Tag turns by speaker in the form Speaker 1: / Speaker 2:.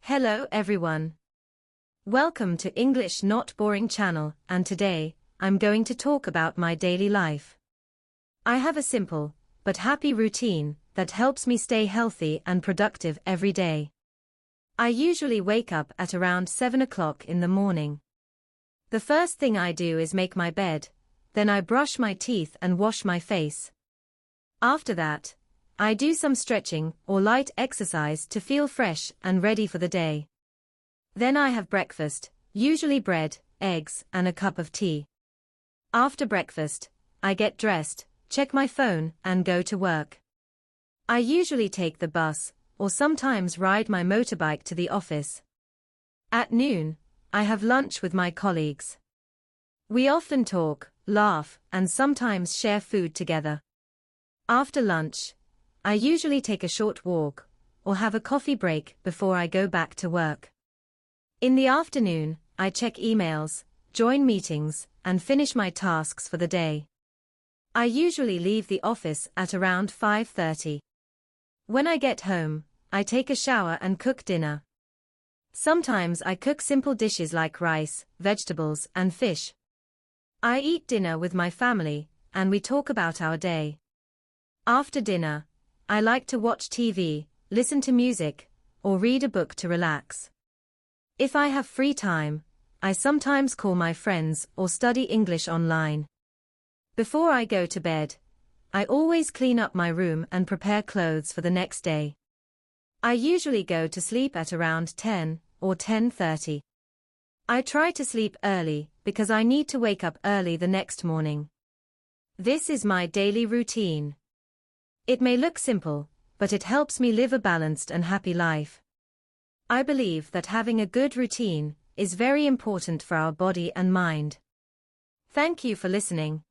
Speaker 1: Hello everyone. Welcome to English Not Boring channel, and today, I'm going to talk about my daily life. I have a simple, but happy routine that helps me stay healthy and productive every day. I usually wake up at around 7 o'clock in the morning. The first thing I do is make my bed, then I brush my teeth and wash my face. After that, I do some stretching or light exercise to feel fresh and ready for the day. Then I have breakfast, usually bread, eggs, and a cup of tea. After breakfast, I get dressed, check my phone, and go to work. I usually take the bus, or sometimes ride my motorbike to the office. At noon, I have lunch with my colleagues. We often talk, laugh, and sometimes share food together. After lunch, I usually take a short walk, or have a coffee break before I go back to work. In the afternoon, I check emails, join meetings, and finish my tasks for the day. I usually leave the office at around 5:30. When I get home, I take a shower and cook dinner. Sometimes I cook simple dishes like rice, vegetables, and fish. I eat dinner with my family, and we talk about our day. After dinner, I like to watch TV, listen to music, or read a book to relax. If I have free time, I sometimes call my friends or study English online. Before I go to bed, I always clean up my room and prepare clothes for the next day. I usually go to sleep at around 10 or 10:30. I try to sleep early because I need to wake up early the next morning. This is my daily routine. It may look simple, but it helps me live a balanced and happy life. I believe that having a good routine is very important for our body and mind. Thank you for listening.